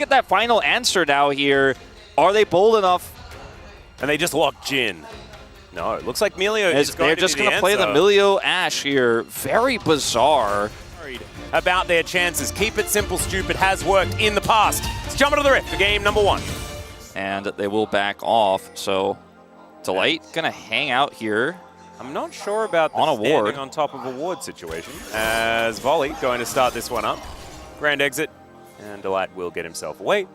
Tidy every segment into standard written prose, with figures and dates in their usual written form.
Get that final answer now here. Are they bold enough? And they just lock Jin. No, it looks like Milio is going They're to just be going to play the Milio Ashe here. Very bizarre. About their chances. Keep it simple, stupid has worked in the past. Let's jump into the rift for game number 1. And they will back off. So Delight going to hang out here. I'm not sure about the standing on top of a ward situation. As Volley going to start this one up. Grand exit. And Delight will get himself away.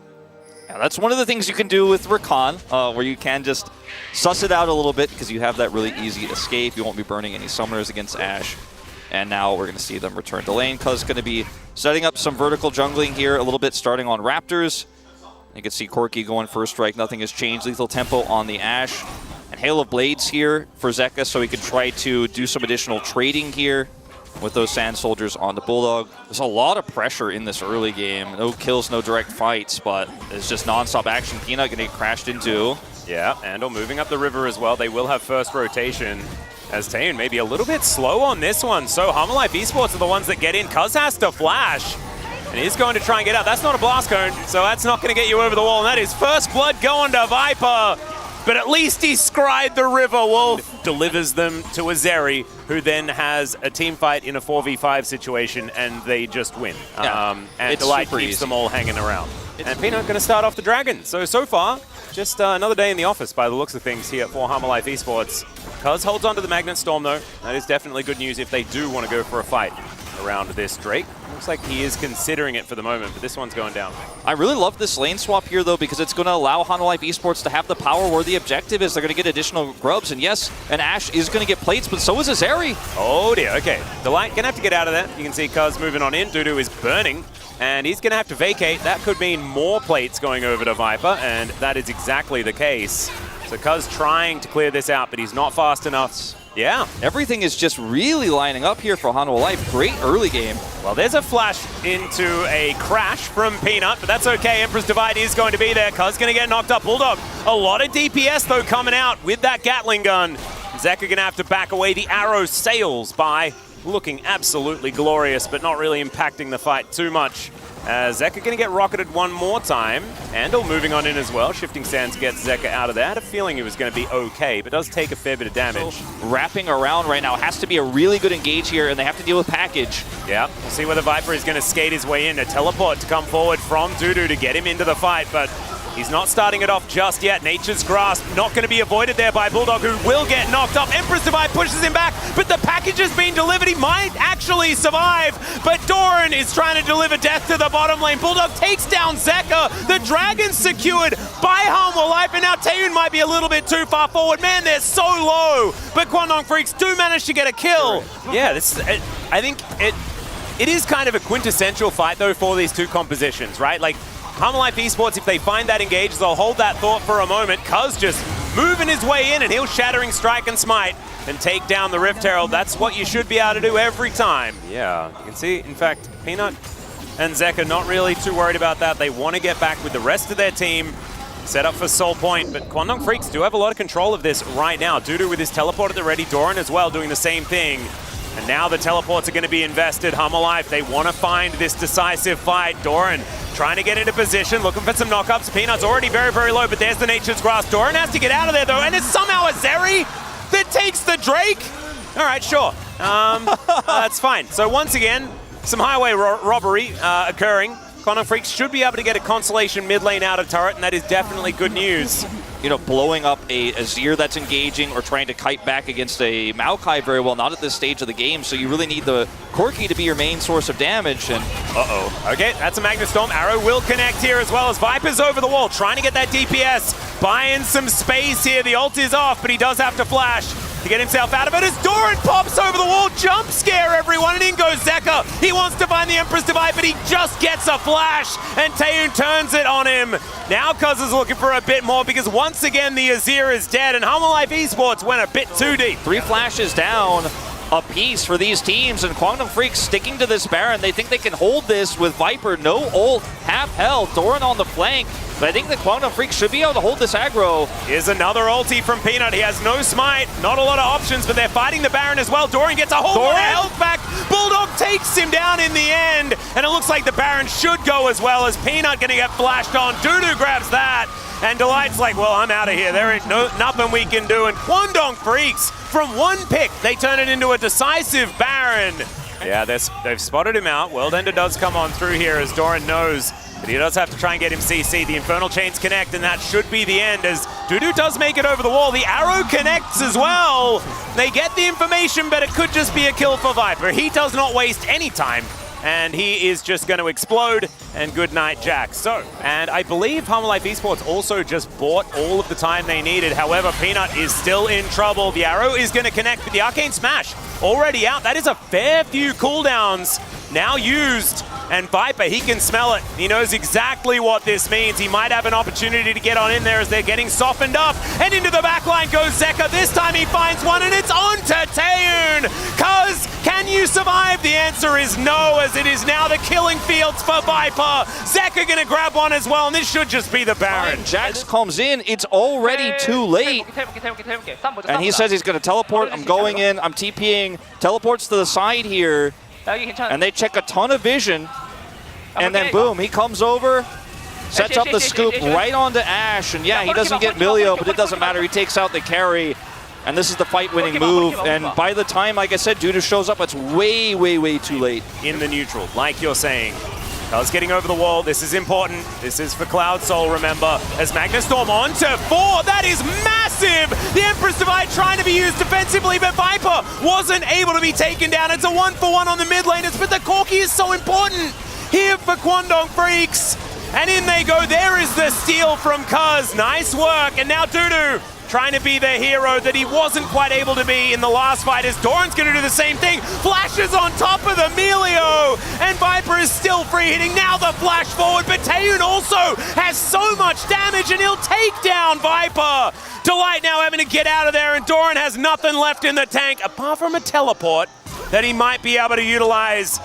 Yeah, that's one of the things you can do with Rakan, where you can just suss it out a little bit because you have that really easy escape. You won't be burning any summoners against Ashe. And now we're going to see them return to lane. Cuz going to be setting up some vertical jungling here a little bit, starting on Raptors. You can see Corki going first strike. Nothing has changed. Lethal Tempo on the Ashe. And Hail of Blades here for Zeka, so he can try to do some additional trading here with those Sand Soldiers on the Bulldog. There's a lot of pressure in this early game. No kills, no direct fights, but it's just non-stop action. Peanut going to get crashed into. Yeah, Andal moving up the river as well. They will have first rotation. As Taeun maybe a little bit slow on this one. So Hammerlife Esports are the ones that get in. Cuz has to flash. And he's going to try and get out. That's not a blast cone, so that's not going to get you over the wall. And that is first blood going to Viper. But at least he scried the River Wolf. Delivers them to Azeri, who then has a team fight in a 4v5 situation, and they just win. Yeah, and Delight keeps them all hanging around. And Peanut going to start off the Dragon. So far, just another day in the office by the looks of things here for Hammerlife Esports. Cuz holds on to the Magnet Storm, though. That is definitely good news if they do want to go for a fight around this Drake. Looks like he is considering it for the moment, but this one's going down. I really love this lane swap here, though, because it's going to allow Hammerlife Esports to have the power where the objective is. They're going to get additional grubs, and yes, an Ashe is going to get plates, but so is Azeri. Oh dear, okay. Delight going to have to get out of that. You can see Cuz moving on in. Dudu is burning, and he's going to have to vacate. That could mean more plates going over to Viper, and that is exactly the case. So Cuz trying to clear this out, but he's not fast enough. Yeah. Everything is just really lining up here for Hammerlife. Great early game. Well, there's a flash into a crash from Peanut, but that's okay. Emperor's Divide is going to be there. Cuz going to get knocked up. Bulldog, a lot of DPS, though, coming out with that Gatling gun. Zeka going to have to back away. The arrow sails by, looking absolutely glorious, but not really impacting the fight too much. Zeka going to get rocketed one more time. Andal moving on in as well. Shifting Sands gets Zeka out of there. I had a feeling he was going to be okay, but does take a fair bit of damage. So, wrapping around right now has to be a really good engage here, and they have to deal with package. Yeah, we'll see whether Viper is going to skate his way in. A teleport to come forward from Dudu to get him into the fight, but he's not starting it off just yet. Nature's Grasp not going to be avoided there by Bulldog, who will get knocked up. Empress Divide pushes him back, but the package has been delivered. He might actually survive, but Doran is trying to deliver death to the bottom lane. Bulldog takes down Zeka. The Dragon's secured by Hammerlife, and now Taeun might be a little bit too far forward. Man, they're so low, but Kwangdong Freaks do manage to get a kill. Yeah, I think it is kind of a quintessential fight, though, for these two compositions, right? Like, Hammerlife Esports, if they find that engage, they'll hold that thought for a moment. Cuz just moving his way in, and he'll Shattering Strike and Smite and take down the Rift Herald. That's what you should be able to do every time. Yeah, you can see, in fact, Peanut and Zeka not really too worried about that. They want to get back with the rest of their team, set up for Soul Point, but Kwangdong Freaks do have a lot of control of this right now. Dudu with his teleport at the ready, Doran as well doing the same thing. And now the teleports are going to be invested. Hammerlife, they want to find this decisive fight. Doran trying to get into position, looking for some knockups. Peanut's already very, very low, but there's the Nature's Grasp. Doran has to get out of there, though, and it's somehow Azeri that takes the Drake. All right, sure. That's fine. So once again, some highway robbery occurring. Kwangdong Freaks should be able to get a consolation mid lane out of turret, and that is definitely good news. You know, blowing up a Azir that's engaging or trying to kite back against a Maokai very well, not at this stage of the game, so you really need the Corki to be your main source of damage. And okay, that's a Magnet Storm. Arrow will connect here as well as Viper's over the wall, trying to get that DPS, buying some space here. The ult is off, but he does have to flash to get himself out of it as Doran pops over the wall. Jump scare, everyone, and in goes Zeka. He wants to find the Empress Divide, but he just gets a flash, and Taeun turns it on him. Now Cuz is looking for a bit more, because once again the Azir is dead, and Hammerlife Esports went a bit too deep. 3 flashes down a piece for these teams, and Kwangdong Freaks sticking to this Baron. They think they can hold this with Viper, no ult, half health, Doran on the flank. But I think the Kwangdong Freaks should be able to hold this aggro. Here's another ulti from Peanut. He has no smite, not a lot of options, but they're fighting the Baron as well. Doran gets a whole lot of health back, Bulldog takes him down in the end, and it looks like the Baron should go as well, as Peanut gonna get flashed on. Dudu grabs that, and Delight's like, well, I'm out of here. There ain't nothing we can do. And Kwangdong Freaks, from one pick, they turn it into a decisive Baron. Yeah, they've spotted him out. World Ender does come on through here, as Doran knows that he does have to try and get him CC. The Infernal Chains connect, and that should be the end, as Dudu does make it over the wall. The arrow connects as well. They get the information, but it could just be a kill for Viper. He does not waste any time, and he is just going to explode, and good night, Jack. So, and I believe Life Esports also just bought all of the time they needed. However, Peanut is still in trouble. The arrow is going to connect, but the Arcane Smash already out. That is a fair few cooldowns now used. And Viper, he can smell it. He knows exactly what this means. He might have an opportunity to get on in there as they're getting softened up. And into the backline goes Zeka. This time he finds one, and it's on to Taeyoon. Cuz, can you survive? The answer is no, as it is now the killing fields for Viper. Zeka gonna grab one as well, and this should just be the Baron. Jax comes in. It's already too late. And he says he's gonna teleport. I'm going in. I'm TPing. Teleports to the side here. And they check a ton of vision, and then boom, he comes over, sets up the scoop right onto Ash, and yeah, he doesn't get Milio, but it doesn't matter, he takes out the carry, and this is the fight-winning move, and by the time, like I said, Dudu shows up, it's way, way, way too late. In the neutral, like you're saying. Cuz getting over the wall, this is important. This is for Cloud Soul, remember. As Magnastorm onto 4, that is massive! The Empress Divide trying to be used defensively, but Viper wasn't able to be taken down. It's a 1-for-1 on the mid laners, but the Corki is so important here for Kwangdong Freaks. And in they go, there is the steal from Cuz. Nice work, and now Dudu trying to be the hero that he wasn't quite able to be in the last fight, as Doran's going to do the same thing. Flashes on top of the Milio, and Viper is still free hitting. Now the flash forward, but Taeyoon also has so much damage, and he'll take down Viper. Delight now having to get out of there, and Doran has nothing left in the tank, apart from a teleport that he might be able to utilize.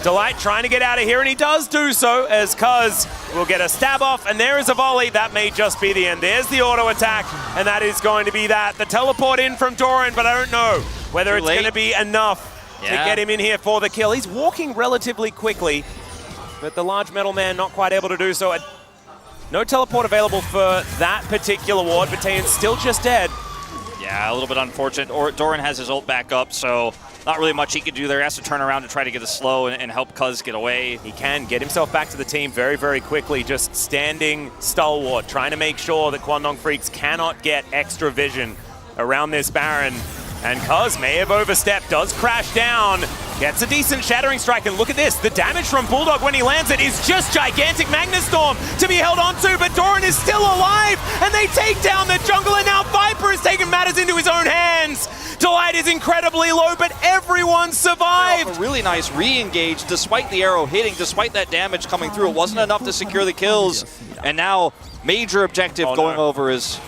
Delight trying to get out of here, and he does do so, as Cuz will get a stab off, and there is a volley. That may just be the end. There's the auto attack, and that is going to be that. The teleport in from Doran, but I don't know whether it's going to be enough to get him in here for the kill. He's walking relatively quickly, but the large metal man not quite able to do so. No teleport available for that particular ward, but Taeyoon's still just dead. Yeah, a little bit unfortunate. Doran has his ult back up, so not really much he can do there. He has to turn around to try to get a slow and help Cuz get away. He can get himself back to the team very, very quickly, just standing stalwart, trying to make sure that Kwangdong Freaks cannot get extra vision around this Baron. And Cuz may have overstepped, does crash down, gets a decent Shattering Strike, and look at this, the damage from Bulldog when he lands it is just gigantic. Magnastorm to be held onto, but Doran is still alive, and they take down the jungle, and now Viper is taking matters into his own hands. Delight is incredibly low, but everyone survived. A really nice re-engage, despite the arrow hitting, despite that damage coming through. It wasn't enough to secure the kills, and now major objective going over is...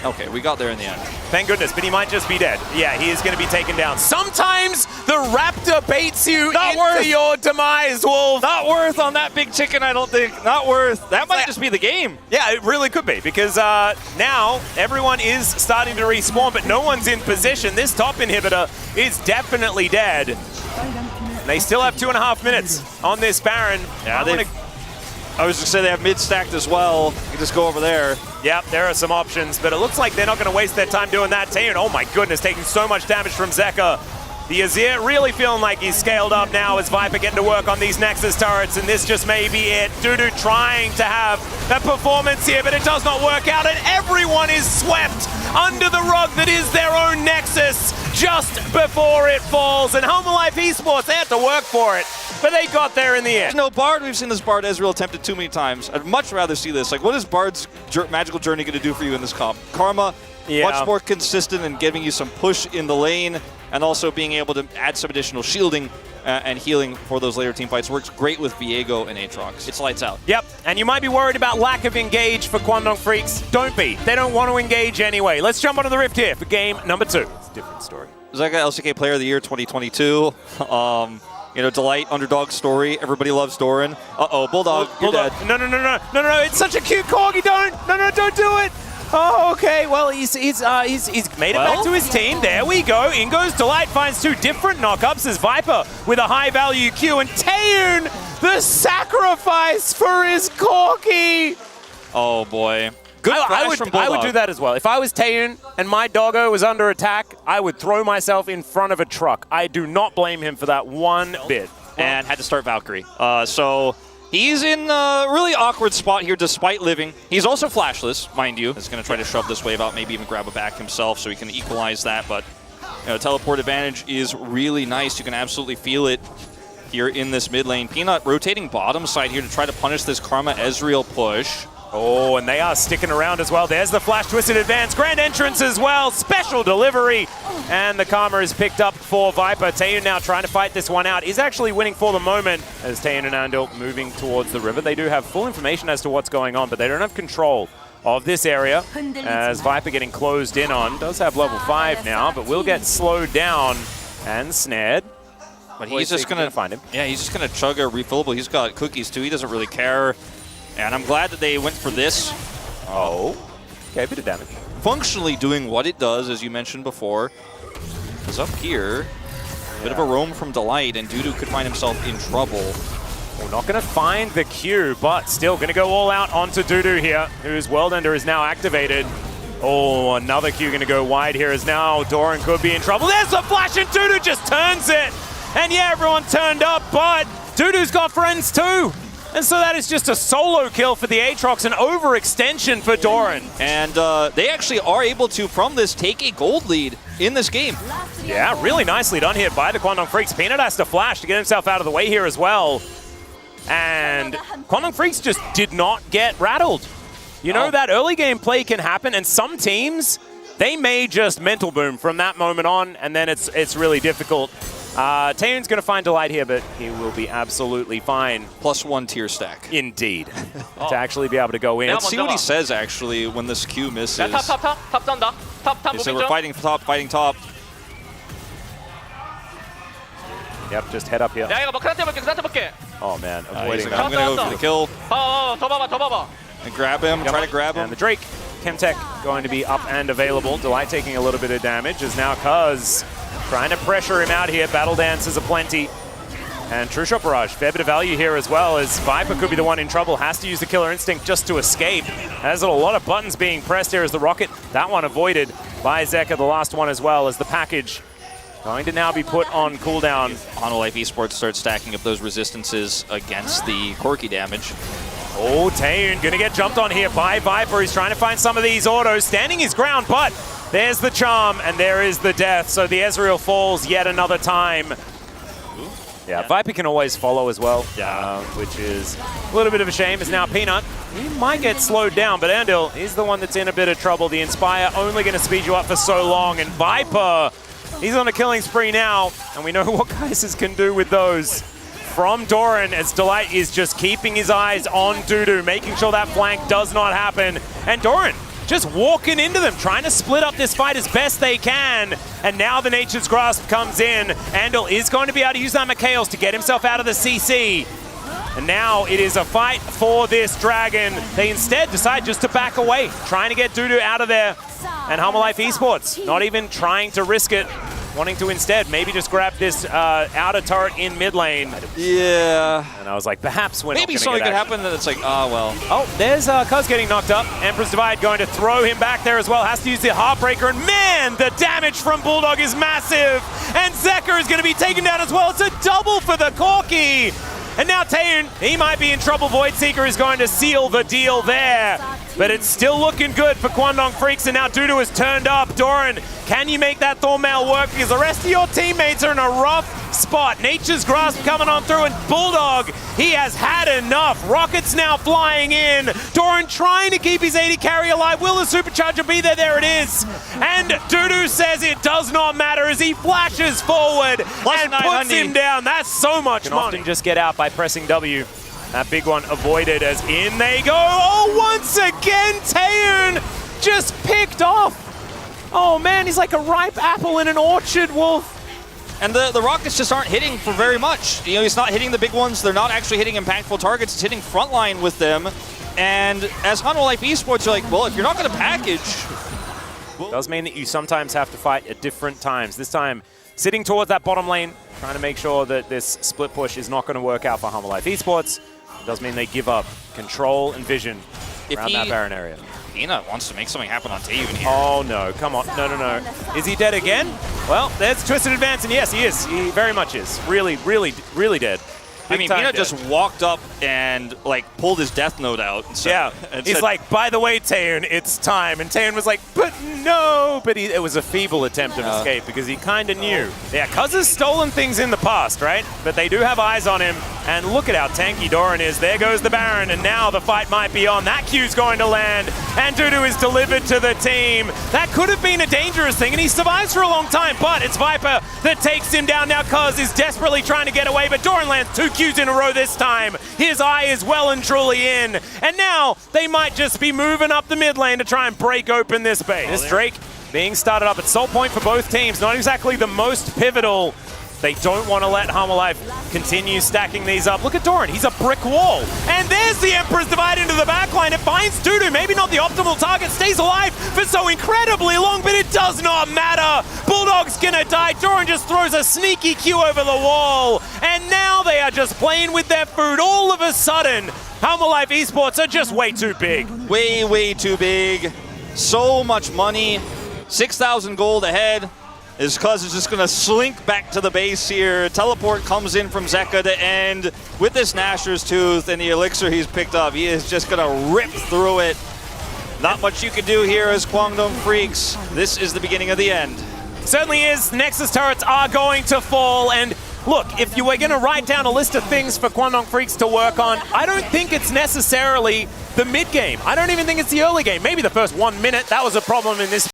Okay, we got there in the end. Thank goodness, but he might just be dead. Yeah, he is going to be taken down. Sometimes the Raptor baits you into your demise, Wolf. Not worth on that big chicken, I don't think. Not worth. That might just be the game. Yeah, it really could be, because now everyone is starting to respawn, but no one's in position. This top inhibitor is definitely dead. They still have 2.5 minutes on this Baron. Yeah, I was going to say they have mid stacked as well. You can just go over there. Yep, there are some options, but it looks like they're not going to waste their time doing that. Taeyoon, oh my goodness, taking so much damage from Zeka. The Azir really feeling like he's scaled up now as Viper getting to work on these Nexus turrets, and this just may be it. Dudu trying to have a performance here, but it does not work out, and everyone is swept under the rug that is their own Nexus just before it falls. And Life Esports, they had to work for it, but they got there in the end. There's no Bard. We've seen this Bard Ezreal attempted too many times. I'd much rather see this. Like, what is Bard's magical journey going to do for you in this comp? Karma, much more consistent and giving you some push in the lane, and also being able to add some additional shielding and healing for those later team fights. Works great with Viego and Aatrox. It's lights out. Yep, and you might be worried about lack of engage for Kwangdong Freaks. Don't be. They don't want to engage anyway. Let's jump onto the Rift here for game number 2. It's a different story. Zeka, LCK Player of the Year 2022. You know, Delight, underdog story. Everybody loves Doran. Uh-oh, Bulldog, you're dead. No, it's such a cute corgi. Don't do it. Oh, okay. Well, he's made it back to his team. There we go. In goes Delight, finds two different knockups as Viper with a high-value Q, and Taeyun, the sacrifice for his Corki. Oh, boy. Good flash from Bulldog. I would do that as well. If I was Taeyun and my doggo was under attack, I would throw myself in front of a truck. I do not blame him for that one bit. And had to start Valkyrie. So he's in a really awkward spot here despite living. He's also flashless, mind you. He's going to try to shove this wave out, maybe even grab a back himself so he can equalize that. But teleport advantage is really nice. You can absolutely feel it here in this mid lane. Peanut rotating bottom side here to try to punish this Karma Ezreal push. Oh, and they are sticking around as well. There's the flash twisted advance. Grand entrance as well. Special delivery. And the Karma is picked up for Viper. Taeyun now trying to fight this one out. He's actually winning for the moment as Taeyun and Andil moving towards the river. They do have full information as to what's going on, but they don't have control of this area as Viper getting closed in on. Does have level 5 now, but will get slowed down and snared. But he's just going to find him. Yeah, he's just going to chug a refillable. He's got cookies too. He doesn't really care. And I'm glad that they went for this. Oh, okay, a bit of damage. Functionally doing what it does, as you mentioned before. Because up here, a bit of a roam from Delight, and Dudu could find himself in trouble. We're not going to find the Q, but still going to go all out onto Dudu here, whose World Ender is now activated. Oh, another Q going to go wide here as now Doran could be in trouble. There's the flash, and Dudu just turns it. And yeah, everyone turned up, but Dudu's got friends too. And so that is just a solo kill for the Aatrox, an overextension for Doran. And they actually are able to, from this, take a gold lead in this game. Yeah, really nicely done here by the Kwangdong Freaks. Peanut has to flash to get himself out of the way here as well. And Kwangdong Freaks just did not get rattled. You know, that early game play can happen, and some teams, they may just mental boom from that moment on, and then it's really difficult. Taeyun's going to find Delight here, but he will be absolutely fine. +1 tier stack. Indeed. To actually be able to go in. Let's see what he says, actually, when this Q misses. 야, 탑 쩐다. 탑 He said 무빙 we're 중. fighting top, fighting top. Yep, just head up here. 야, 이거 뭐 그한테 볼게. Oh, man. He's Avoiding like, that. I'm going to go for the kill 더 봐봐. and grab him, try to grab him. And the Drake, Chemtech going to be up and available. Delight taking a little bit of damage as now Cuz trying to pressure him out here. Battle dances aplenty. And True Shot Barrage, fair bit of value here as well, as Viper could be the one in trouble. Has to use the Killer Instinct just to escape. Has a lot of buttons being pressed here as the Rocket. That one avoided by Zeka, the last one as well, as the package going to now be put on cooldown. Life Esports starts stacking up those resistances against the Corki damage. Oh, Taeyun gonna get jumped on here by Viper. He's trying to find some of these autos, standing his ground, but there's the charm and there is the death. So the Ezreal falls yet another time. Yeah, Viper can always follow as well, which is a little bit of a shame. As now Peanut, he might get slowed down, but Andil is the one that's in a bit of trouble. The Inspire only going to speed you up for so long, and Viper, he's on a killing spree now, and we know what Geysers can do with those. From Doran, as Delight is just keeping his eyes on Dudu, making sure that flank does not happen. And Doran just walking into them, trying to split up this fight as best they can. And now the Nature's Grasp comes in. Andil is going to be able to use that Mikhails to get himself out of the CC. And now it is a fight for this dragon. They instead decide just to back away, trying to get Dudu out of there. And Life Esports, not even trying to risk it, wanting to instead maybe just grab this outer turret in mid lane. Yeah. And I was like, perhaps we're Maybe not something get could action. happen that it's like, well. Oh, there's Cuz getting knocked up. Emperor's Divide going to throw him back there as well. Has to use the Heartbreaker. And man, the damage from Bulldog is massive. And Zeka is going to be taken down as well. It's a double for the Corki. And now Taeyun, he might be in trouble. Void Seeker is going to seal the deal there. But it's still looking good for Kwangdong Freaks, and now Dudu has turned up. Doran, can you make that Thornmail work? Because the rest of your teammates are in a rough spot. Nature's Grasp coming on through, and Bulldog, he has had enough. Rockets now flying in. Doran trying to keep his 80 carry alive. Will the Supercharger be there? There it is. And Dudu says it does not matter as he flashes forward and puts him down. That's so much money. Often just get out by pressing W. That big one avoided as in they go. Oh, once again, Taeyun just picked off. Oh, man, he's like a ripe apple in an orchard, Wolf. And the Rockets just aren't hitting for very much. You know, he's not hitting the big ones. They're not actually hitting impactful targets. It's hitting frontline with them. And as Hanwha Life Esports, you're like, well, if you're not going to package... Does mean that you sometimes have to fight at different times. This time, sitting towards that bottom lane, trying to make sure that this split push is not going to work out for Hanwha Life Esports. It does mean they give up control and vision around that Baron area. Nina wants to make something happen on Taven here. Oh, no. Come on. No, no, no. Is he dead again? Well, there's Twisted Advance, and yes, he is. He very much is. Really, really, really dead. I mean, Nina just walked up and, like, pulled his death note out. And said, and he's like, by the way, Taeun, it's time. And Taeun was like, but no. But it was a feeble attempt of escape because he kind of knew. Yeah, Cuz has stolen things in the past, right? But they do have eyes on him. And look at how tanky Doran is. There goes the Baron, and now the fight might be on. That Q's going to land, and Dudu is delivered to the team. That could have been a dangerous thing, and he survives for a long time, but it's Viper that takes him down. Now Cuz is desperately trying to get away, but Doran lands 2 Qs in a row this time. His eye is well and truly in, and now they might just be moving up the mid lane to try and break open this base. This Drake being started up at Soul Point for both teams, not exactly the most pivotal. They don't want to let Hanwha Life continue stacking these up. Look at Doran, he's a brick wall. And there's the Emperor's Divide into the backline. It finds Dudu, maybe not the optimal target, stays alive for so incredibly long, but it does not matter. Bulldog's gonna die. Doran just throws a sneaky Q over the wall. And now they are just playing with their food. All of a sudden, Hanwha Life Esports are just way too big. Way, way too big. So much money. 6,000 gold ahead. Is Cuz is just going to slink back to the base here. Teleport comes in from Zeka to end with this Gnasher's Tooth and the elixir he's picked up. He is just going to rip through it. Not much you can do here as Kwangdong Freaks. This is the beginning of the end. Certainly is. Nexus turrets are going to fall, and look, if you were going to write down a list of things for Kwangdong Freaks to work on, I don't think it's necessarily the mid game. I don't even think it's the early game. Maybe the first 1 minute, that was a problem in this